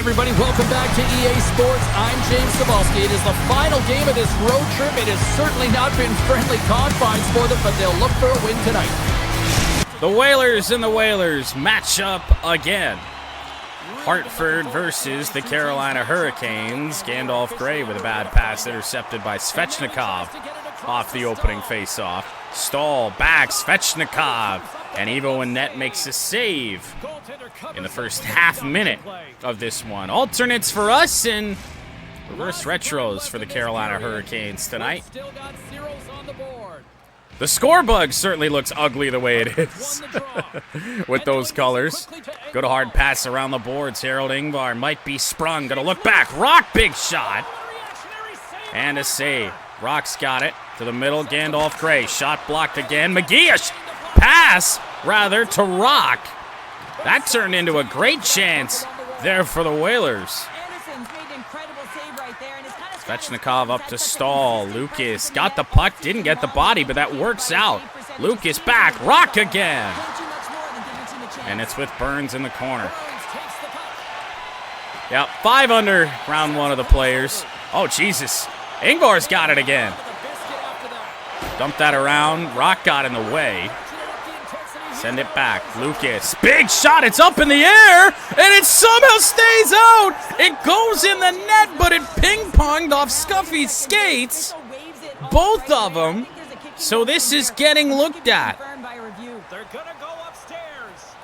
everybody, welcome back to EA Sports. I'm James Cebulski. It is the final game of this road trip. It has certainly not been friendly confines for them, but they'll look for a win tonight. The Whalers and the Whalers match up again. Hartford versus the Carolina Hurricanes. Gandalf Gray with a bad pass intercepted by Svechnikov off the opening faceoff. Stahl back, Svechnikov, and Evo Annette makes a save in the first half minute of this one. Alternates for us and reverse retros for the Carolina Hurricanes tonight. The score bug certainly looks ugly the way it is with those colors. Good hard pass around the boards. Harold Ingvar might be sprung. Gonna look back. Rock, big shot. And a save. Rock's got it to the middle. Gandalf Gray. Shot blocked again. McGee, pass, rather, to Rock. That turned into a great chance there for the Whalers. Svechnikov up to Stahl. Lucas got the puck, didn't get the body, but that works out. Lucas back, Rock again. And it's with Burns in the corner. Yep, 5 under round one of the players. Oh, Jesus. Ingvar's got it again. Dump that around. Rock got in the way. Send it back. Lucas. Big shot. It's up in the air. And it somehow stays out. It goes in the net, but it ping-ponged off Scuffy's skates. Both of them. So this is getting looked at. They're going to go upstairs.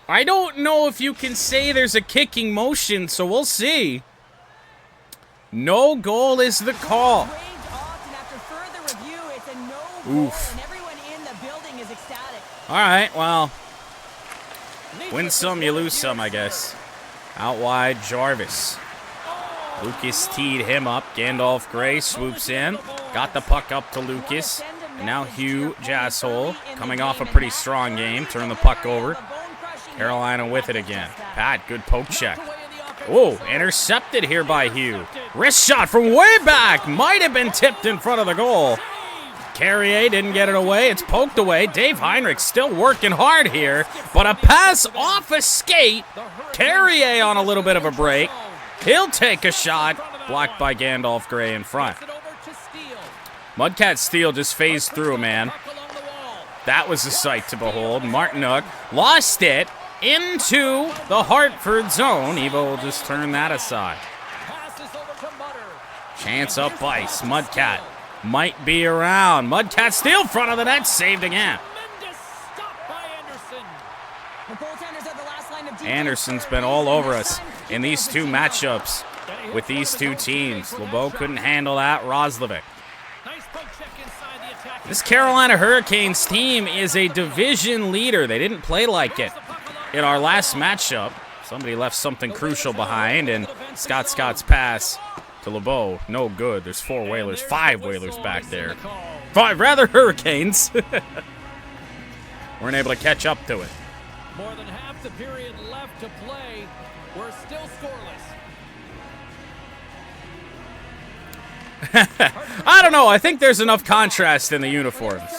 I don't know if you can say there's a kicking motion, so we'll see. No goal is the call. Oof. All right, well, win some, you lose some, I guess. Out wide, Jarvis. Lucas teed him up. Gandalf Gray swoops in. Got the puck up to Lucas. And now Hugh Jasshole, coming off a pretty strong game. Turn the puck over. Carolina with it again. Pat, good poke check. Oh, intercepted here by Hugh. Wrist shot from way back. Might have been tipped in front of the goal. Carrier didn't get it away. It's poked away. Dave Heinrich still working hard here. But a pass off a skate. Carrier on a little bit of a break. He'll take a shot. Blocked by Gandalf Gray in front. Mudcat Steele just phased through, man. That was a sight to behold. Martinuk lost it into the Hartford zone. Evo will just turn that aside. Chance up ice. Mudcat might be around. Mudcat still front of the net. Saved again. Anderson's been all over us in these two matchups with these two teams. LeBeau couldn't handle that. Roslovic. This Carolina Hurricanes team is a division leader. They didn't play like it in our last matchup. Somebody left something crucial behind, and Scott's pass to LeBeau, no good. There's 4 Whalers, 5 Whalers back there. 5, rather, Hurricanes. Weren't able to catch up to it. More than half the period left to play. We're still scoreless. I don't know. I think there's enough contrast in the uniforms.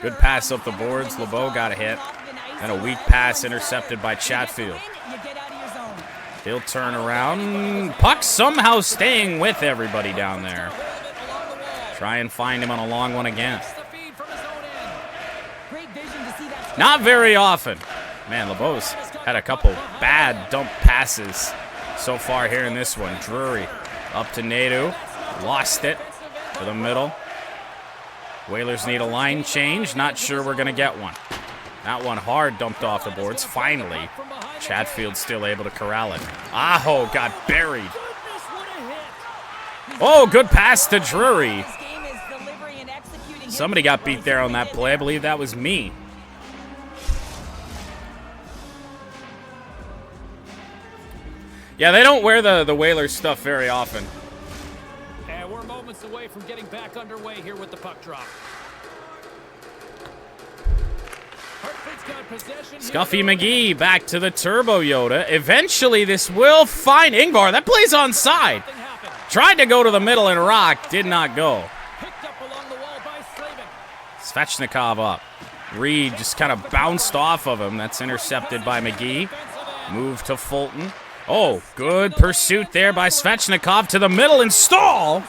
Good pass up the boards. LeBeau got a hit. And a weak pass intercepted by Chatfield. He'll turn around. Puck somehow staying with everybody down there. Try and find him on a long one again. Not very often. Man, LeBeau's had a couple bad dump passes so far here in this one. Drury up to Nadeau. Lost it to the middle. Whalers need a line change. Not sure we're going to get one. That one hard dumped off the boards. Finally, Chatfield still able to corral it. Aho got buried. Oh, good pass to Drury. Somebody got beat there on that play. I believe that was me. Yeah, they don't wear the Whalers stuff very often. And we're moments away from getting back underway here with the puck drop. Scuffy McGee back to the Turbo Yoda. Eventually, this will find Ingvar. That play's onside. Tried to go to the middle and Rock. Did not go. Svechnikov up. Reed just kind of bounced off of him. That's intercepted by McGee. Move to Fulton. Oh, good pursuit there by Svechnikov to the middle and Stahl.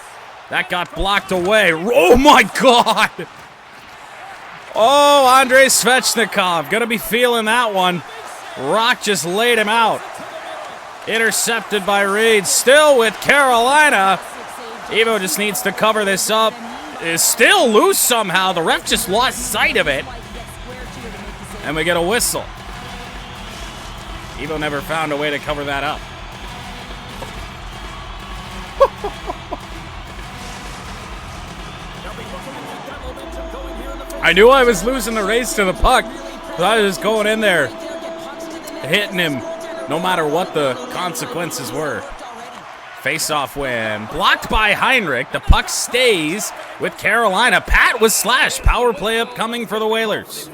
That got blocked away. Oh, my God. Oh, Andrei Svechnikov. Gonna be feeling that one. Rock just laid him out. Intercepted by Reed. Still with Carolina. Evo just needs to cover this up. Is still loose somehow. The ref just lost sight of it. And we get a whistle. Evo never found a way to cover that up. I knew I was losing the race to the puck. So I was just going in there, hitting him, no matter what the consequences were. Face-off win. Blocked by Heinrich. The puck stays with Carolina. Pat was slashed. Power play upcoming for the Whalers.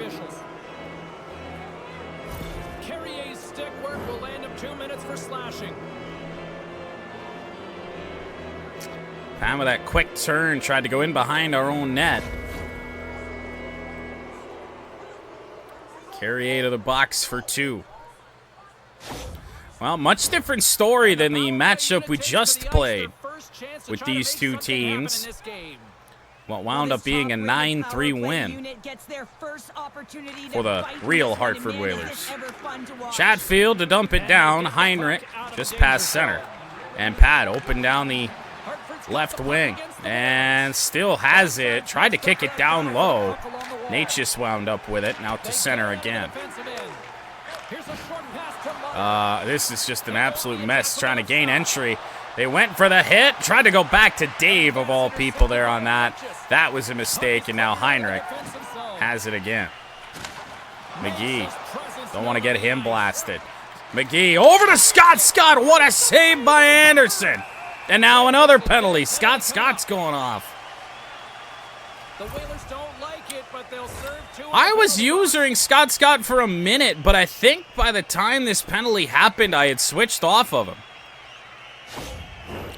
Carrier's stick work will land him 2 minutes for slashing. Pat with that quick turn tried to go in behind our own net. Carrier to the box for 2. Well, much different story than the matchup we just played with these two teams. What wound up being a 9-3 win for the real Hartford Whalers. Chatfield to dump it down. Heinrich just past center. And Pat opened down the left wing and still has it. Tried to kick it down low. Natchez wound up with it. Now to center again. This is just an absolute mess trying to gain entry. They went for the hit. Tried to go back to Dave of all people there on that. That was a mistake, and now Heinrich has it again. McGee. Don't want to get him blasted. McGee over to Scott. Scott, what a save by Anderson. And now another penalty. Scott's going off. The Whalers don't like it, but they'll serve 2. I was using Scott for a minute, but I think by the time this penalty happened, I had switched off of him.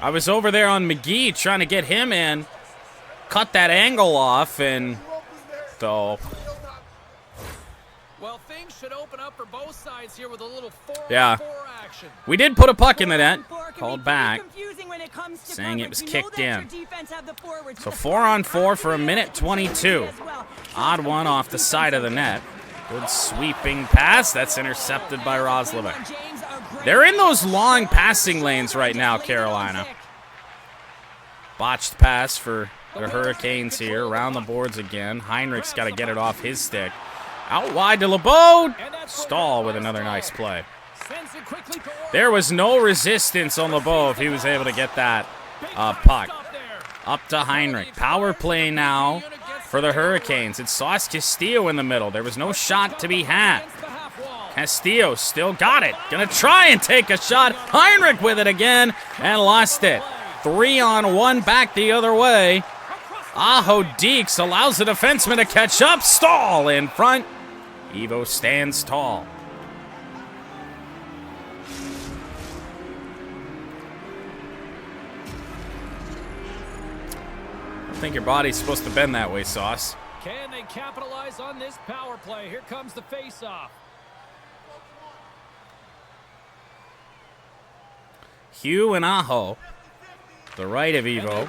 I was over there on McGee trying to get him in, cut that angle off, and so... Well, things should open up for both sides here with a little 4-on-4 action. We did put a puck in the net, called back, saying it was kicked in. So 4-on-4 for a minute 22. Odd one off the side of the net. Good sweeping pass. That's intercepted by Roslovic. They're in those long passing lanes right now, Carolina. Botched pass for the Hurricanes here. Around the boards again. Heinrich's got to get it off his stick. Out wide to LeBeau. Stahl with another nice play. There was no resistance on LeBeau if he was able to get that puck. Up to Heinrich. Power play now for the Hurricanes. It's Sauce Castillo in the middle. There was no shot to be had. Castillo still got it. Gonna try and take a shot. Heinrich with it again and lost it. 3-on-1 back the other way. Aho Deeks allows the defenseman to catch up. Stahl in front. Evo stands tall. I think your body's supposed to bend that way, Sauce. Can they capitalize on this power play? Here comes the face-off. Hugh and Aho. The right of Evo.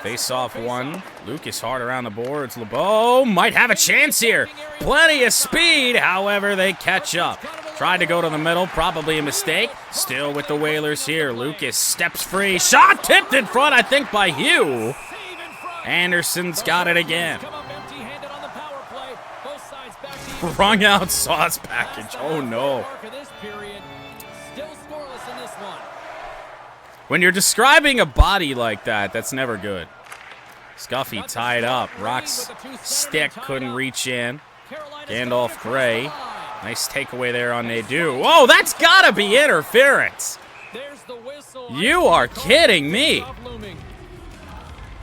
Face off one. Lucas hard around the boards. LeBeau might have a chance here. Plenty of speed. However, they catch up. Tried to go to the middle. Probably a mistake. Still with the Whalers here. Lucas steps free. Shot tipped in front, I think, by Hugh. Anderson's got it again. Wrung out Sauce package. Oh, no. When you're describing a body like that, that's never good. Scuffy tied up. Rock's stick couldn't reach in. Gandalf Gray. Nice takeaway there on Nadeau. Whoa, that's got to be interference. You are kidding me.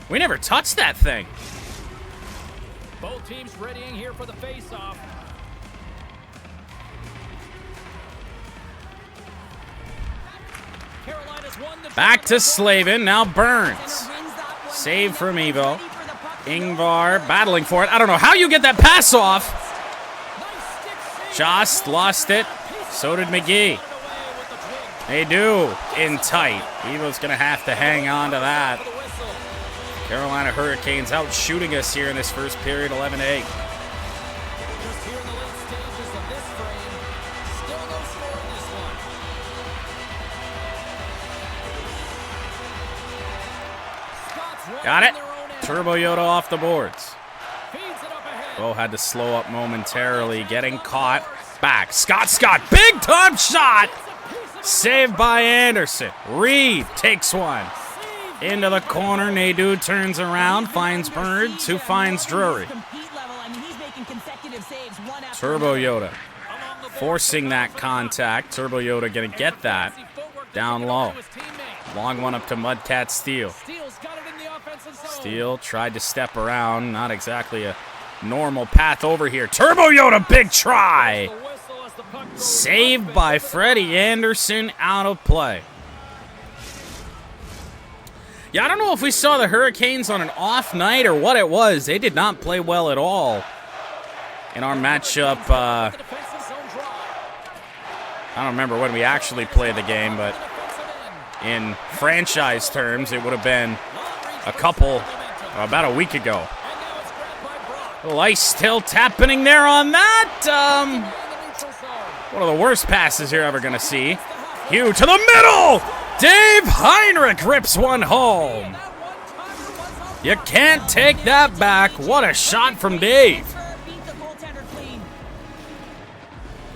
We never touched that thing. Both teams readying here for the face-off. Back to Slavin. Now Burns. Save from Evo. Ingvar battling for it. I don't know how you get that pass off. Just lost it. So did McGee. They do in tight. Evo's going to have to hang on to that. Carolina Hurricanes out shooting us here in this first period, 11-8. Got it. Turbo Yoda off the boards. Bo had to slow up momentarily, getting caught. Back. Scott, big time shot! Saved by Anderson. Reed takes one. Into the corner. Nadeau turns around, finds Burns, who finds Drury. Turbo Yoda forcing that contact. Turbo Yoda gonna get that. Down low. Long one up to Mudcat Steele. Steele tried to step around. Not exactly a normal path over here. Turbo Yoda, big try! Saved by Freddie Anderson, out of play. Yeah, I don't know if we saw the Hurricanes on an off night or what it was. They did not play well at all in our matchup. I don't remember when we actually played the game, but in franchise terms, it would have been about a week ago. A little ice tilt happening there on that. One of the worst passes you're ever going to see. Hugh to the middle! Dave Heinrich rips one home. You can't take that back. What a shot from Dave.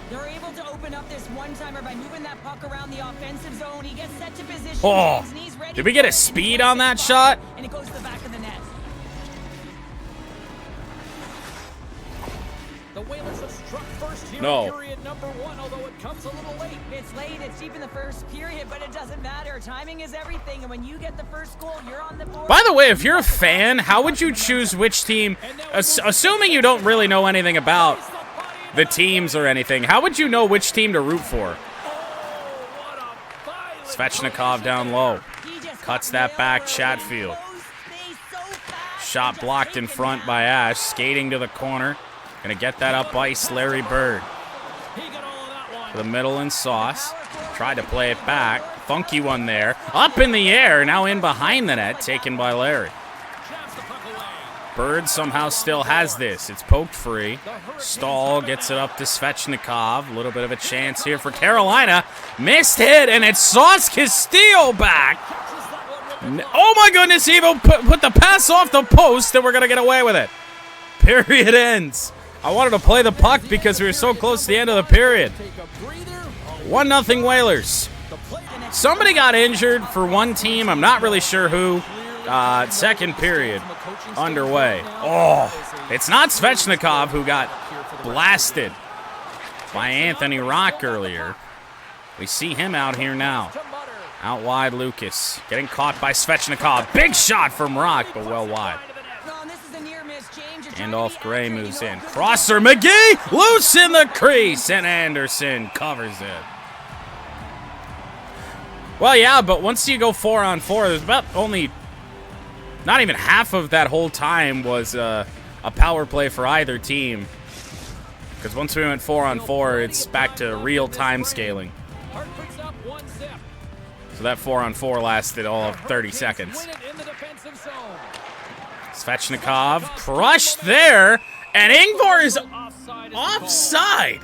They're able to open up this one-timer by moving that puck around the offensive zone. He gets set to position. Oh, did we get a speed on that shot? And it goes to the back of the net. The Whalers have struck first here No. in period number 1, although it comes a little late. It's late, it's deep in the first period, but it doesn't matter. Timing is everything, and when you get the first goal, you're on the board. By the way, if you're a fan, how would you choose which team? Assuming you don't really know anything about the teams or anything, how would you know which team to root for? Svechnikov down low. Cuts that back, Chatfield. Shot blocked in front by Ash. Skating to the corner. Gonna get that up ice, Larry Bird. To the middle and Sauce. Tried to play it back. Funky one there. Up in the air, now in behind the net, taken by Larry. Bird somehow still has this. It's poked free. Stahl gets it up to Svechnikov. A little bit of a chance here for Carolina. Missed hit, and it's Sauce Castillo back. Oh my goodness, Evo put the pass off the post, and we're going to get away with it. Period ends. I wanted to play the puck because we were so close to the end of the period. 1-0 Whalers. Somebody got injured for one team. I'm not really sure who. Second period underway. Oh, it's not Svechnikov who got blasted by Anthony Rock earlier. We see him out here now. Out wide, Lucas. Getting caught by Svechnikov. Big shot from Rock, but well wide. Gandalf Gray moves in. Crosser, McGee, loose in the crease, and Anderson covers it. Well, yeah, but once you go 4-on-4, there's about only, not even half of that whole time was a power play for either team. Because once we went 4-on-4, it's back to real time scaling. So that 4-on-4 lasted all of 30 seconds. Svechnikov crushed there, and Ingvar is offside.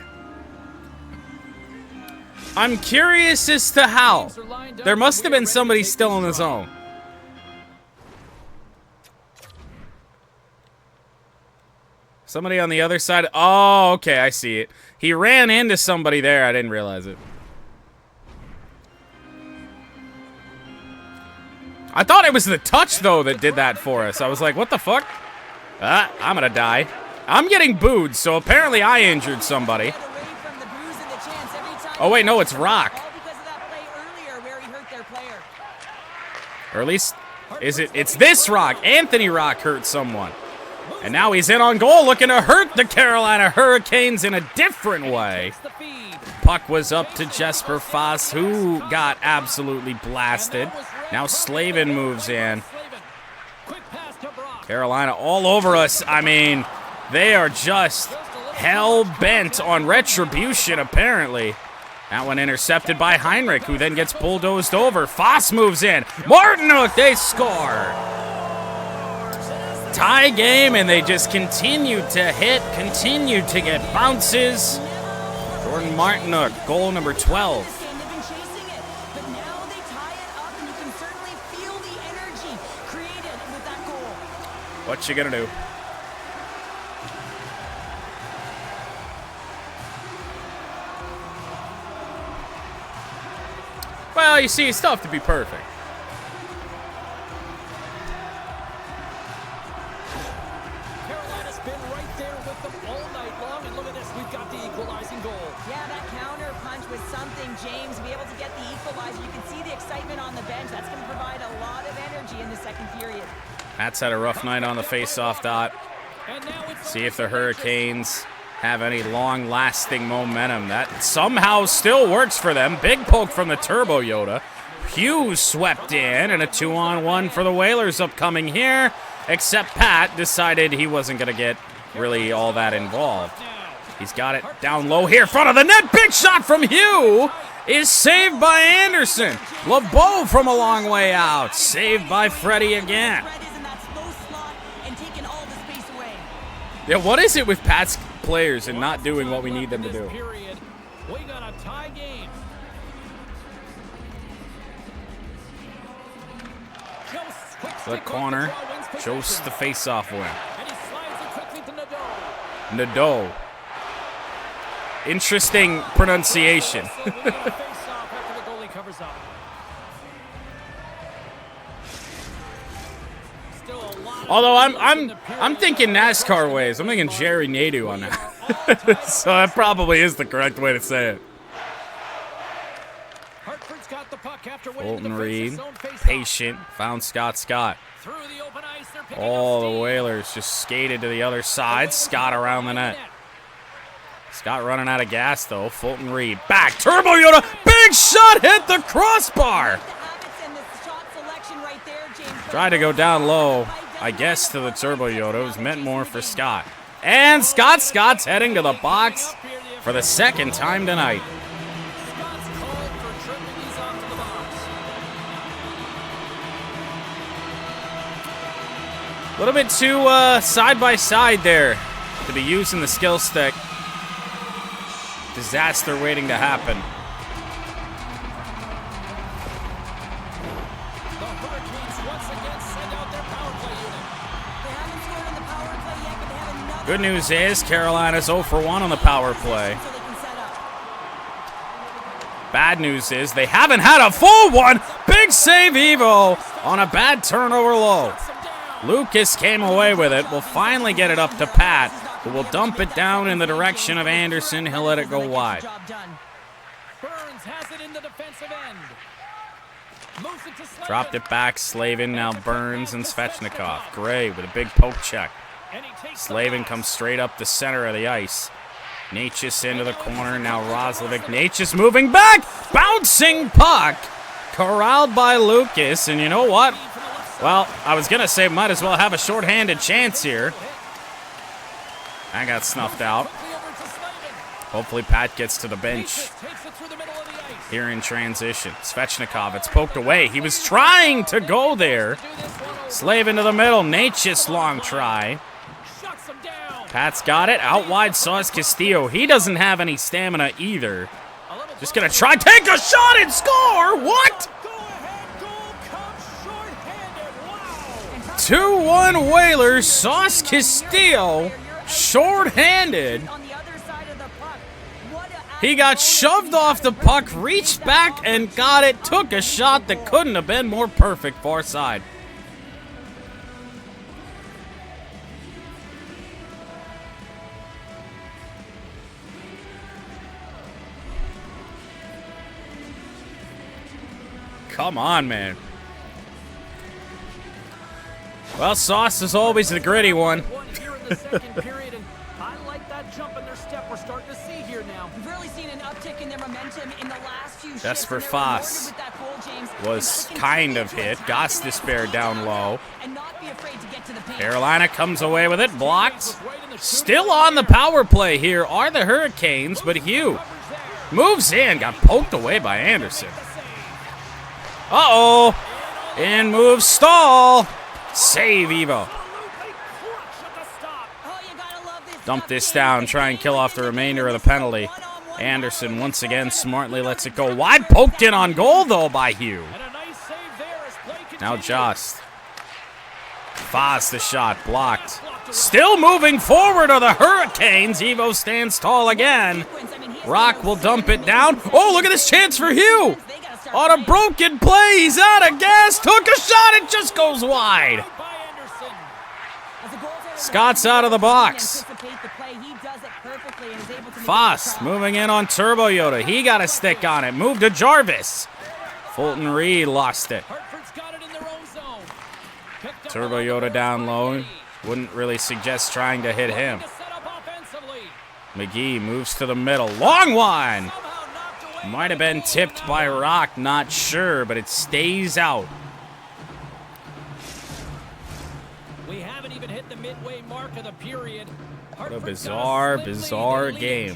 I'm curious as to how. There must have been somebody still in the zone. Somebody on the other side. Oh, okay, I see it. He ran into somebody there. I didn't realize it. I thought it was the touch, though, that did that for us. I was like, what the fuck? I'm gonna die. I'm getting booed, so apparently I injured somebody. Oh, wait, no, it's Rock. Or at least, it's this Rock. Anthony Rock hurt someone. And now he's in on goal, looking to hurt the Carolina Hurricanes in a different way. Puck was up to Jesper Foss, who got absolutely blasted. Now Slavin moves in. Carolina all over us. I mean, they are just hell-bent on retribution, apparently. That one intercepted by Heinrich, who then gets bulldozed over. Foss moves in. Martinook, they score. Tie game, and they just continue to hit, continue to get bounces. Jordan Martinook, goal number 12. They've been chasing it, but now they tie it up, and you can certainly feel the energy created with that goal. What you gonna do? Well, you see, it's tough to be perfect. Carolina's been right there with them all night long, and look at this, we've got the equalizing goal. Yeah, that counter punch was something, James. To be able to get the equalizer, you can see the excitement on the bench. That's going to provide a lot of energy in the second period. Pat's had a rough night on the face-off dot. And now it's See if the Hurricanes have any long-lasting momentum. That somehow still works for them. Big poke from the Turbo Yoda. Hughes swept in, and a 2-on-1 for the Whalers upcoming here, except Pat decided he wasn't going to get really all that involved. He's got it down low here, front of the net. Big shot from Hugh is saved by Anderson. LeBeau from a long way out. Saved by Freddie again. Fred is in that slow slot and taking all the space away. Yeah, what is it with Pat's players and not doing what we need them to do? Period. We got a tie game. The corner. Jost the face-off win. And he slides it quickly to Nadeau. Nadeau. Interesting pronunciation. So we got a face-off after the goalie covers up. Still a lot of Although in the I'm period. thinking NASCAR ways. I'm thinking Jerry Nadeau on that. So that probably is the correct way to say it. Hartford's got the puck after winning Fulton the Reed, defensive zone face-off. patient, found Scott. Through the open ice, they're picking All up the steam. Whalers just skated to the other side. Scott around the net. Scott running out of gas, though. Fulton Reed back. Turbo Yoda. Big shot hit the crossbar. The habits and the shot selection right there, James. Tried to go down low, I guess, to the Turbo Yoda. It was meant more for Scott. And Scott's heading to the box for the second time tonight. Scott's called for tripping these off to the box. A little bit too side by side there to be using the skill stick. Disaster waiting to happen. The Hurricanes once again send out their power play unit. They haven't scored on the power play yet, but they have another. Good news is Carolina's 0 for 1 on the power play. So they can set up. Bad news is they haven't had a full one. Big save Evo on a bad turnover low. Lucas came away with it. We'll finally get it up to Pat, who will dump it down in the direction of Anderson. He'll let it go wide. Job done. Burns has it in the defensive end. Moves it to Slavin. Dropped it back. Slavin, now Burns and Svechnikov. Gray with a big poke check. And he takes the Slavin pass. comes straight up the center of the ice. Natchez into the corner. Now Roslovic. Natchez moving back. Bouncing puck. Corralled by Lucas. And you know what? Well, I was going to say might as well have a shorthanded chance here. That got snuffed out. Quickly over to Slavin. Hopefully Pat gets to the bench Natchez takes it through the middle of the ice. here in transition. Svechnikov, it's poked away. He was trying to go there. Do this one over. Slave into the middle. Natchez long try. Shuts him down. Pat's got it. Out wide, Sauce Castillo. He doesn't have any stamina either. A little Just going to try, take a shot and score. What? go-ahead goal comes shorthanded. Wow. 2-1 Whalers. Sauce Castillo shorthanded. On the other side of the puck. What a He got shoved off the puck, reached back and got it. Took a shot that couldn't have been more perfect far side. Come on, man. Well, Sauce is always the gritty one. One here in the second period, and I like that jump in their step we're starting to see here now. We've really seen an uptick in their momentum in the last few shifts. Jesper and they're rewarded Foss with that goal, James. was And kind of continue to hit. attack Goss this Despair lead down low. and not not be afraid to get to the paint. Carolina comes away with it, blocked. Still on the power play here are the Hurricanes, but Hugh moves in, got poked away by Anderson. Uh-oh. In moves Stahl. Save, Evo. Dump this down, try and kill off the remainder of the penalty. Anderson once again smartly lets it go wide. Poked in on goal, though, by Hugh. Now Just. Foss the shot, blocked. Still moving forward are the Hurricanes. Evo stands tall again. Rock will dump it down. Oh, look at this chance for Hugh. On a broken play, he's out of gas. Took a shot, it just goes wide. Scott's out of the box. Foss moving in on Turbo Yoda. He got a stick on it. Moved to Jarvis. Fulton Reed lost it. Turbo Yoda down low. Wouldn't really suggest trying to hit him. McGee moves to the middle. Long one. Might have been tipped by Rock. Not sure, but it stays out. We haven't even hit the midway mark of the period. What a bizarre game.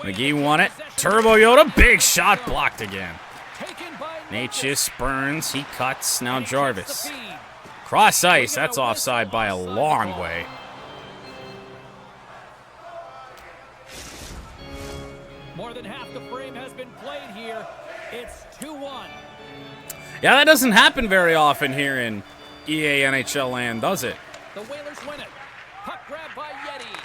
McGee won it. Turbo Yoda, big shot, blocked again. Natchez Burns, he cuts. Now Jarvis. Cross ice, that's offside by a long way. More than half the frame has been played here. It's 2-1. Yeah, that doesn't happen very often here in EA NHL land, does it? The Whalers win it. Puck grab by Yeti.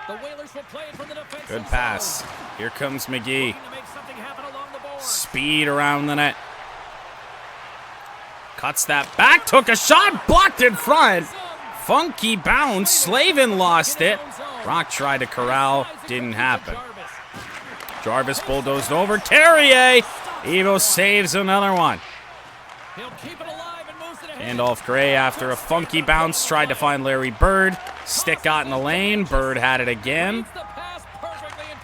The Whalers will play it from the defensive Good pass. zone. Here comes McGee. To make something happen along the boards. Speed around the net. Cuts that back. Took a shot. Blocked in front. Funky bounce. Slavin lost it. Rock tried to corral. Didn't happen. Jarvis bulldozed over. Carrier. Evo saves another one. He'll keep it alive and moves it ahead. Randolph Gray, after a funky bounce, tried to find Larry Bird. Stick got in the lane. Bird had it again.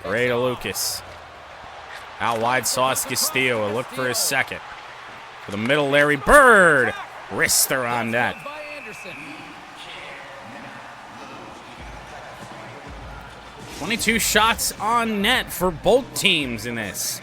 Gray to Lucas. Out wide, Sauce Castillo. Will look for his second. For the middle, Larry Bird. Wrister on net. 22 shots on net for both teams in this.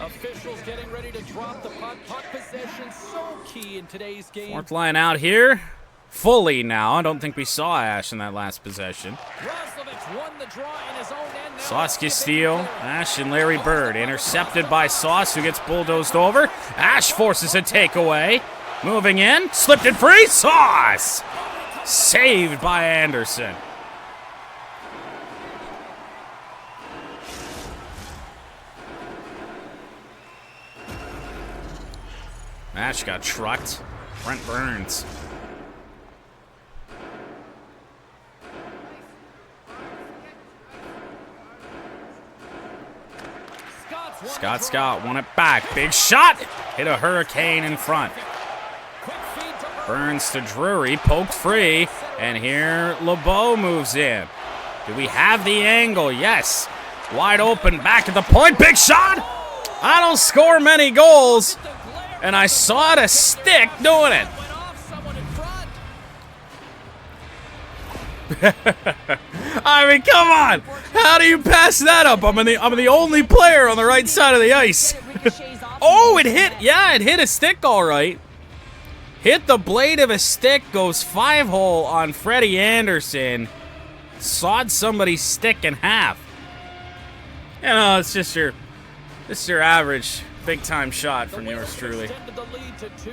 Officials getting ready to drop the puck. Puck possession so key in today's game. Fourth line out here. Fully now. I don't think we saw Ash in that last possession. Roslovic won the draw in his own end. Sauce Castillo, Ash, and Larry Bird. Intercepted by Sauce, who gets bulldozed over. Ash forces a takeaway. Moving in. Slipped it free. Sauce! Saved by Anderson. Ash got trucked. Brent Burns. Scott won it back. Big shot. Hit a Hurricane in front. Burns to Drury. Poked free. And here LeBeau moves in. Do we have the angle? Yes. Wide open. Back at the point. Big shot. I don't score many goals. And I saw a stick doing it. I mean, come on. How do you pass that up? I'm the only player on the right side of the ice. Oh, it hit. Yeah, it hit a stick all right. Hit the blade of a stick, goes 5-hole on Freddie Anderson. Sawed somebody's stick in half. You know, it's just your average big-time shot from yours truly. The lead to 2,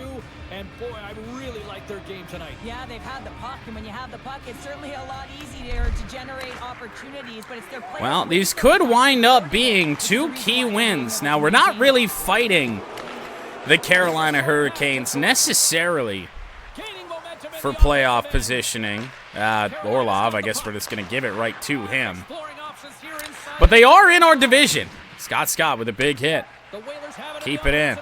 and boy, I really like their game tonight. Yeah, they've had the puck, and when you have the puck, it's certainly a lot easier to generate opportunities, but it's their play. Well, these could wind up being 2 key wins. Now, we're not really fighting the Carolina Hurricanes necessarily for playoff positioning. Orlov, I guess we're just going to give it right to him. But they are in our division. Scott with a big hit. Keep it in.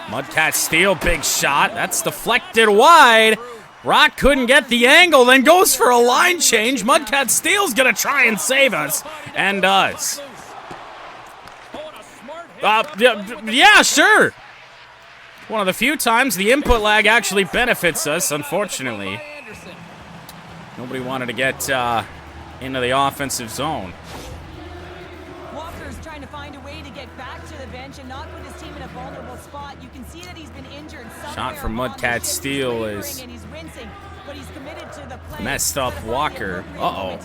Mudcat steal, big shot. That's deflected wide. Rock couldn't get the angle, then goes for a line change. Mudcat Steel's going to try and save us, and does. Yeah, sure. One of the few times the input lag actually benefits us, unfortunately. Nobody wanted to get into the offensive zone. Walker's trying to find a way to get back to the bench and not put his team in a vulnerable spot. You can see that he's been injured somewhere. Shot from Mudcat Steele is messed up Walker. Uh-oh.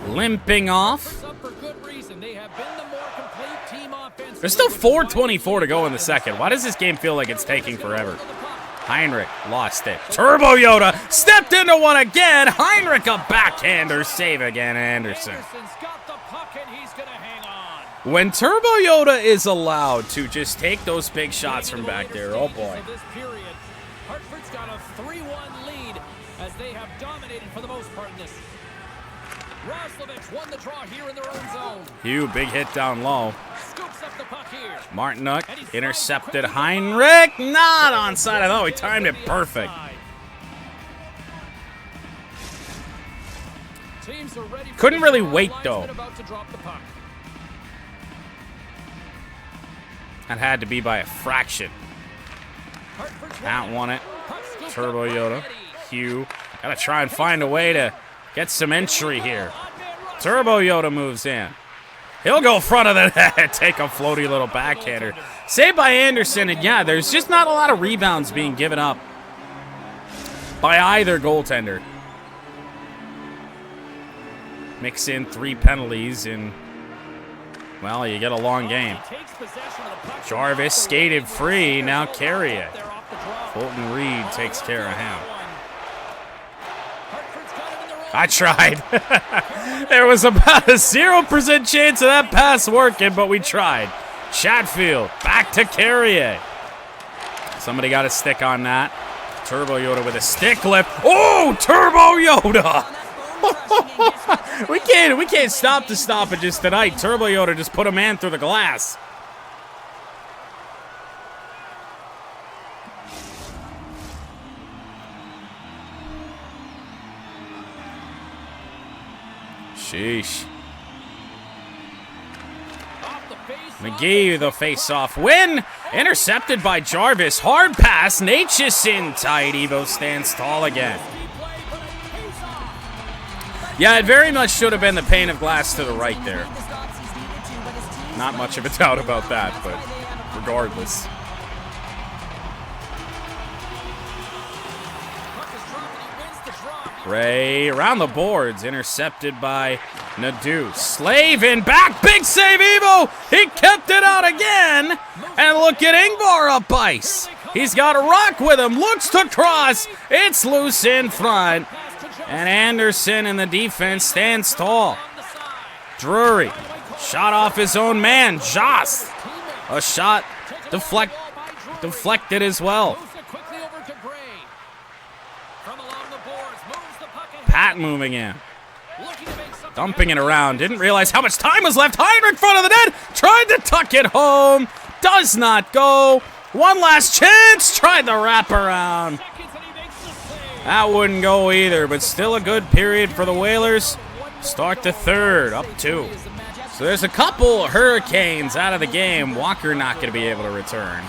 Limping off. There's still 4:24 to go in the second. Why does this game feel like it's taking forever? Heinrich lost it. Turbo Yoda stepped into one again. Heinrich a backhander. Save again, Anderson. When Turbo Yoda is allowed to just take those big shots from back there, oh boy. Hartford's got a 3-1 lead as they have dominated for the most part in this. Roslovich won the draw here in their own zone. Hugh, big hit down low. Scoops up the puck here. Martinuk intercepted Heinrich. Not onside. I thought we timed it perfect. Couldn't really wait, though. That had to be by a fraction. That won it. Turbo Yoda. Hugh. Gotta try and find a way to get some entry here. Turbo Yoda moves in. He'll go front of the net. Take a floaty little backhander. Saved by Anderson. And yeah, there's just not a lot of rebounds being given up by either goaltender. Mix in 3 penalties and, well, you get a long game. Jarvis skated free. Now carry it. Fulton Reed takes care of him. I tried. There was about a 0% chance of that pass working, but we tried. Chatfield back to Carrier. Somebody got a stick on that. Turbo Yoda with a stick lift. Oh, Turbo Yoda! we can't stop the stoppages tonight. Turbo Yoda just put a man through the glass. Sheesh. McGee the face-off win. Intercepted by Jarvis. Hard pass. Natchez in tight. Evo stands tall again. Yeah, it very much should have been the pane of glass to the right there. Not much of a doubt about that, but regardless. Ray around the boards, intercepted by Nadeau. Slave in back, big save, Evo. He kept it out again. And look at Ingvar up ice. He's got a rock with him, looks to cross. It's loose in front. And Anderson in the defense stands tall. Drury, shot off his own man, Jost. A shot deflected as well. Pat moving in. Dumping it around. Didn't realize how much time was left. Heinrich in front of the net. Tried to tuck it home. Does not go. One last chance. Tried the wraparound. That wouldn't go either, but still a good period for the Whalers. Start the third. Up 2. So there's a couple Hurricanes out of the game. Walker not going to be able to return.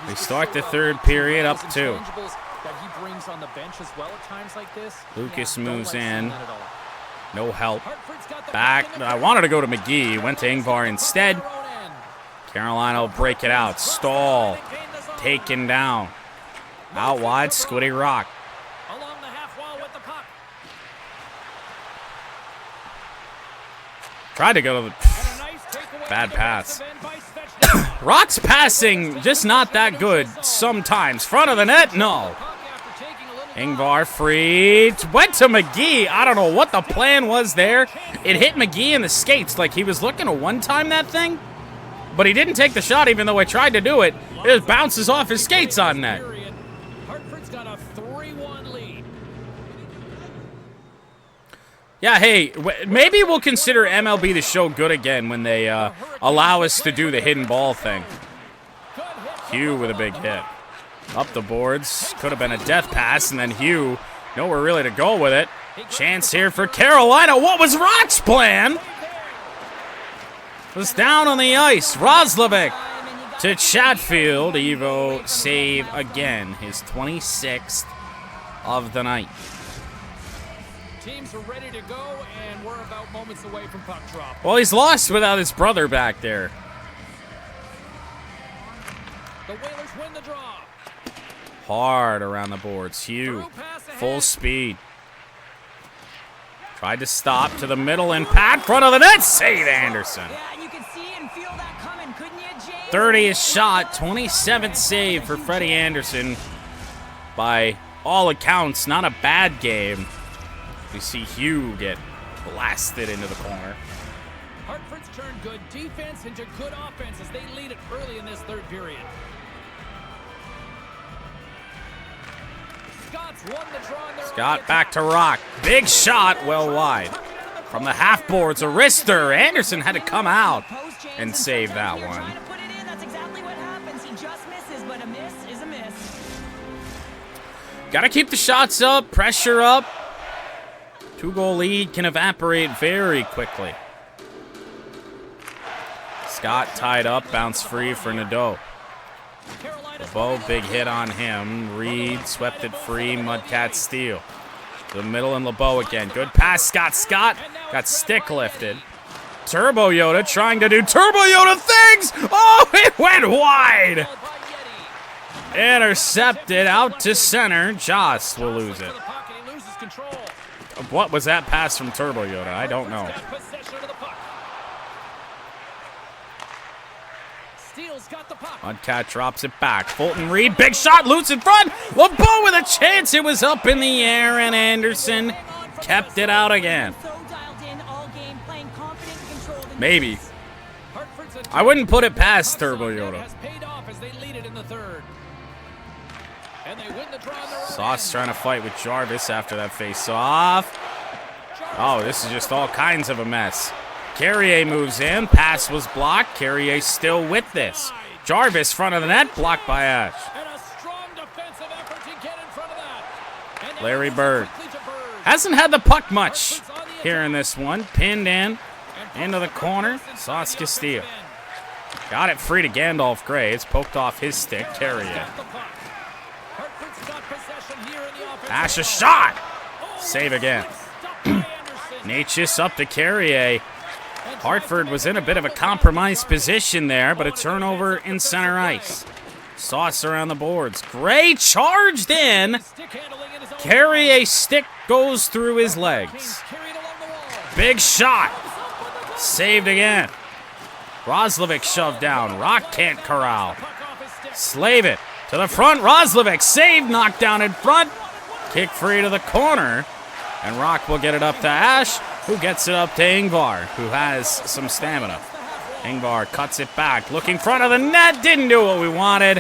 We start the third period. Up 2. On the bench as well at times like this. Lucas moves in. No help. Back. I wanted to go to McGee. Went to Ingvar instead. Carolina will break it out. Stahl. Taken down. Out wide. Squiddy Rock. Along the half wall with the puck. Tried to go to the bad pass. Rock's passing just not that good sometimes. Front of the net? No. Ingvar free. Went to McGee. I don't know what the plan was there. It hit McGee in the skates like he was looking to one-time that thing. But he didn't take the shot even though he tried to do it. It just bounces off his skates on net. Hartford's got a 3-1 lead. Yeah, hey, maybe we'll consider MLB The Show good again when they allow us to do the hidden ball thing. Hugh with a big hit. Up the boards. Could have been a death pass, and then Hugh, nowhere really to go with it. Chance here for Carolina. What was Rock's plan? was down on the ice. Roslovic to Chatfield. Evo save again. His 26th of the night. Teams are ready to go, and we're about moments away from puck drop. Well, he's lost without his brother back there. The Whalers win the draw. Hard around the boards. Hugh, full speed. Tried to stop to the middle and Pat, front of the net. Save Anderson. Yeah, you can see and feel that coming, couldn't you, James? 30th shot, 27th save for Freddie Anderson. By all accounts, not a bad game. We see Hugh get blasted into the corner. Hartford's turned good defense into good offense as they lead it early in this third period. Scott's won the draw in their Scott back to Rock. Big shot, well wide. From the half boards, a wrister. Anderson had to come out and save that one. That's exactly what happens. He just misses, but a miss is a miss. Gotta keep the shots up, pressure up. 2-goal lead can evaporate very quickly. Scott tied up, bounce free for Nadeau. LeBeau, big hit on him. Reed swept it free, Mudcat steal. To the middle and LeBeau again. Good pass, Scott. Scott got stick lifted. Turbo Yoda trying to do Turbo Yoda things. Oh, it went wide. Intercepted out to center. Joss will lose it. What was that pass from Turbo Yoda? I don't know. Mudcat drops it back. Fulton Reed, big shot, loose in front. LeBeau with a chance. It was up in the air, and Anderson kept it out again. Maybe. I wouldn't put it past Turbo Yoda. Sauce trying to fight with Jarvis after that face-off. Oh, this is just all kinds of a mess. Carrier moves in. Pass was blocked. Carrier still with this. Jarvis, front of the net, blocked by Ash. Larry Bird hasn't had the puck much here in this one. Pinned in, into the corner. Sauce Castillo. Got it free to Gandalf Gray. It's poked off his stick. Carrier. Ash a shot. Save again. Natchez up to Carrier. Hartford was in a bit of a compromised position there, but a turnover in center ice. Sauce around the boards. Gray charged in. Carrier stick goes through his legs. Big shot. Saved again. Roslovic shoved down. Rock can't corral. Slave it to the front. Roslovic saved, knocked down in front. Kick free to the corner. And Rock will get it up to Ash, who gets it up to Ingvar, who has some stamina. Ingvar cuts it back, looking front of the net, didn't do what we wanted.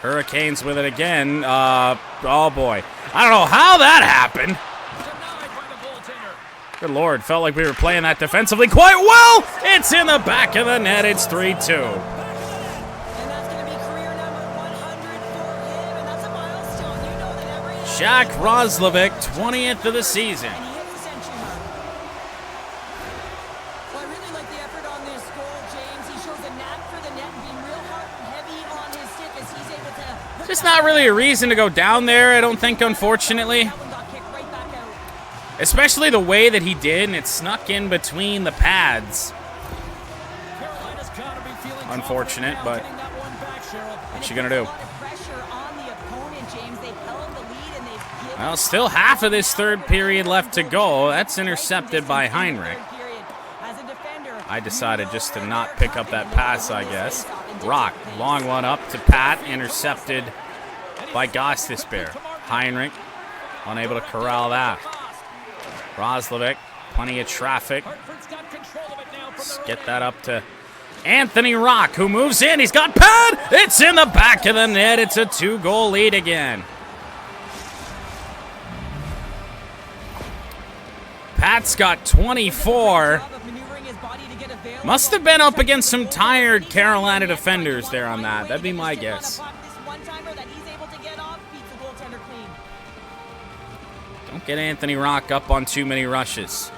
Hurricanes with it again. Oh boy. I don't know how that happened. Good Lord, felt like we were playing that defensively quite well. It's in the back of the net, it's 3-2. Jack Roslovic, 20th of the season. Just not really a reason to go down there, I don't think, unfortunately. Especially the way that he did, and it snuck in between the pads. Unfortunate, but what you gonna do? Well, still half of this third period left to go. That's intercepted by Heinrich. I decided just to not pick up that pass, I guess. Rock, long one up to Pat, intercepted by Gostisbehere. Heinrich, unable to corral that. Roslovic, plenty of traffic. Let's get that up to Anthony Rock, who moves in. He's got Pat. It's in the back of the net. It's a 2-goal lead again. Pat's got 24. Must have been up against some tired Carolina defenders there on that. That'd be my guess. Don't get Anthony Rock up on too many rushes.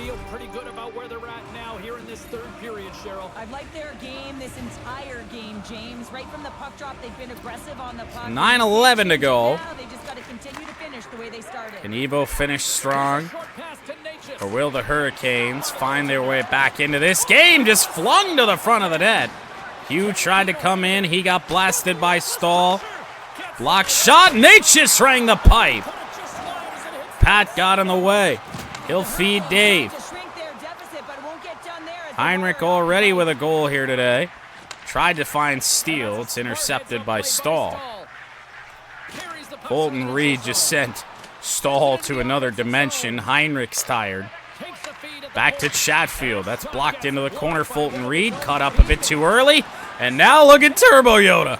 feel pretty good about where they're at now here in this third period, Cheryl. I've liked their game this entire game, James. Right from the puck drop, they've been aggressive on the puck. 9:11 to go. Now they just got to continue to finish the way they started. Can Evo finish strong? Or will the Hurricanes find their way back into this game? Just flung to the front of the net. Hugh tried to come in. He got blasted by Stahl. Block shot. Nate just rang the pipe. Pat got in the way. He'll feed Dave. Heinrich already with a goal here today. Tried to find Steele. It's intercepted by Stahl. Fulton Reed just sent Stahl to another dimension. Heinrich's tired. Back to Chatfield. That's blocked into the corner. Fulton Reed caught up a bit too early. And now look at Turbo Yoda.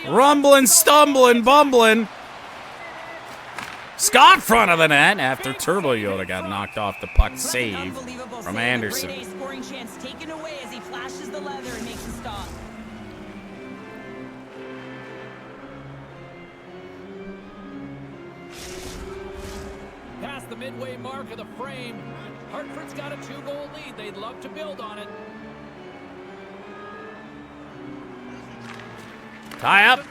Rumbling, stumbling, bumbling. Scott front of the net after Turbo Yoda got knocked off the puck save from Anderson. Scoring chance taken away as he flashes the leather and makes a stop. Past the midway mark of the frame, Hartford's got a 2-goal lead. They'd love to build on it. Tie up.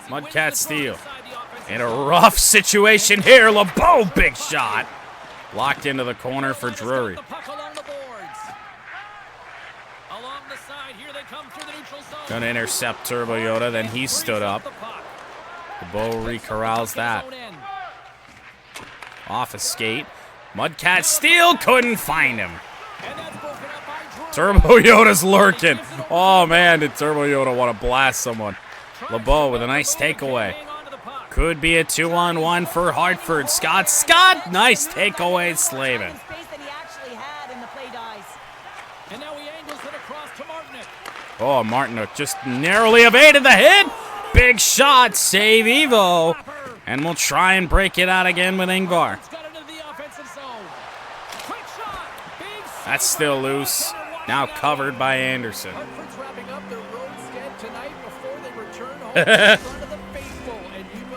Mudcat steal. In a rough situation here. LeBeau, big shot. Blocked into the corner for Drury. Gonna intercept Turbo Yoda, then he stood up. LeBeau re-corrals that. Off a skate. Mudcat steal, couldn't find him. Turbo Yoda's lurking. Oh man, did Turbo Yoda want to blast someone. LeBeau with a nice takeaway. Could be a 2-on-1 for Hartford. Scott, nice takeaway, Slavin. Oh, Martinook just narrowly evaded the hit. Big shot, save Evo. And we'll try and break it out again with Ingvar. That's still loose. Now covered by Anderson.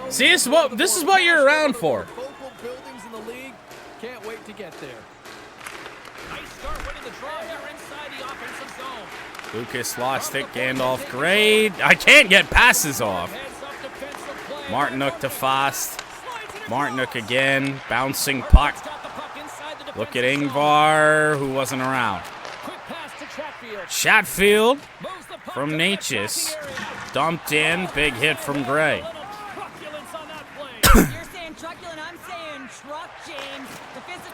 See, this is what you're around for. Can't wait to get there. Nice start winning the draw here inside the offensive zone. Lucas lost it. Gandalf, great. I can't get passes off. Martinook to Fast. Martinook again. Bouncing puck. Look at Ingvar, who wasn't around. Chatfield from Natchez. Dumped in. Big hit from Gray.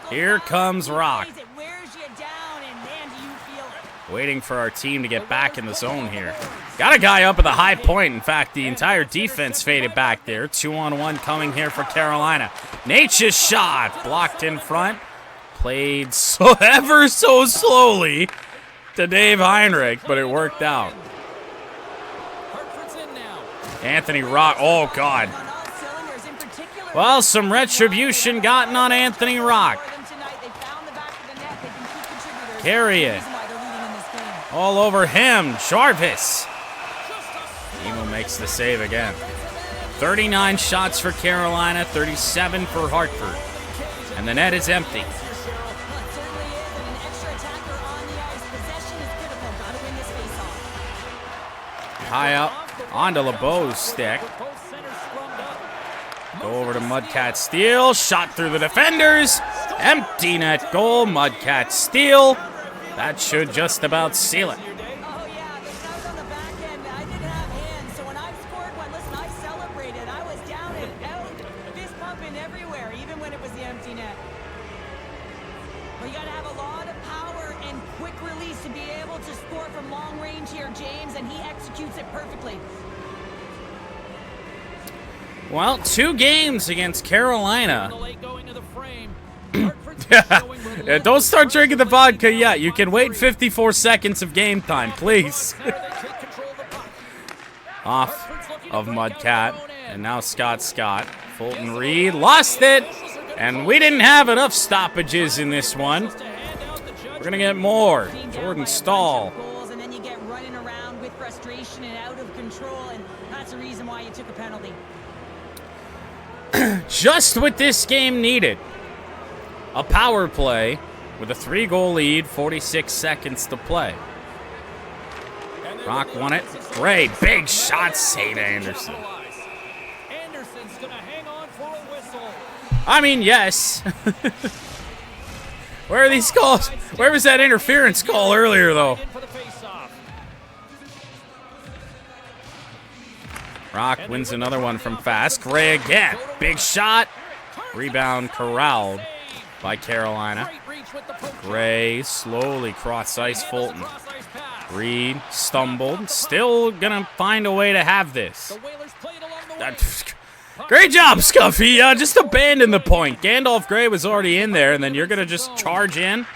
Here comes Rock. Waiting for our team to get back in the zone here. Got a guy up at the high point. In fact, the entire defense faded back there. 2-on-1 coming here for Carolina. Natchez shot. Blocked in front. Played ever so slowly to Dave Heinrich, but it worked out. Anthony Rock. Oh, God. Well, some retribution gotten on Anthony Rock. Carry it. All over him. Jarvis. Emo makes the save again. 39 shots for Carolina, 37 for Hartford. And the net is empty. High up. Onto LeBeau's stick. Go over to Mudcat Steele. Shot through the defenders. Empty net goal. Mudcat Steele. That should just about seal it. Oh, yeah, the sound on the back end. I didn't have hands, so when I scored one, listen, I celebrated. I was down and out, fist pumping everywhere, even when it was the empty net. But you got to have a lot of power and quick release to be able to score from long range here, James, and he executes it perfectly. Well, 2 games against Carolina. Yeah, don't start drinking the vodka yet. You can wait 54 seconds of game time, please. Off of Mudcat. And now Scott. Fulton Reed lost it. And we didn't have enough stoppages in this one. We're going to get more. Jordan Stahl. And then you get running around with frustration and out of control. And that's the reason why you took a penalty. Just what this game needed. a power play with a 3-goal lead, 46 seconds to play. Rock won it. Gray, big shot, save Anderson. Anderson's gonna hang on for a whistle. I mean, yes. Where are these calls? Where was that interference call earlier, though? Rock wins another one from fast. Gray again. Big shot. Rebound corralled by Carolina. Gray slowly cross ice Fulton. Reed stumbled. Still gonna find a way to have this. Great job, Scuffy. Just abandon the point. Gandalf Gray was already in there, and then you're gonna just charge in.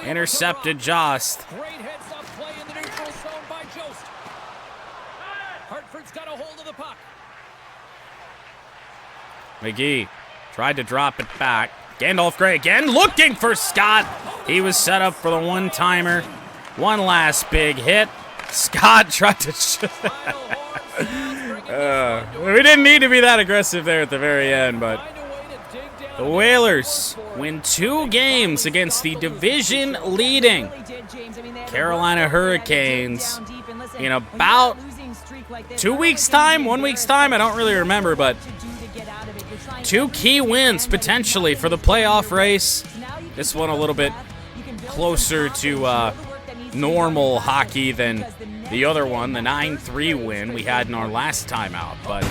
Intercepted Jost. Great heads-up play in the neutral zone by Jost. Hartford's got a hold of the puck. McGee tried to drop it back. Gandalf Gray again looking for Scott. He was set up for the one-timer. One last big hit. Scott tried to... we didn't need to be that aggressive there at the very end, but the Whalers win 2 games against the division-leading Carolina Hurricanes in about 2 weeks' time, 1 week's time. I don't really remember, but 2 key wins potentially for the playoff race. This one a little bit closer to normal hockey than the other one, the 9-3 win we had in our last time out. But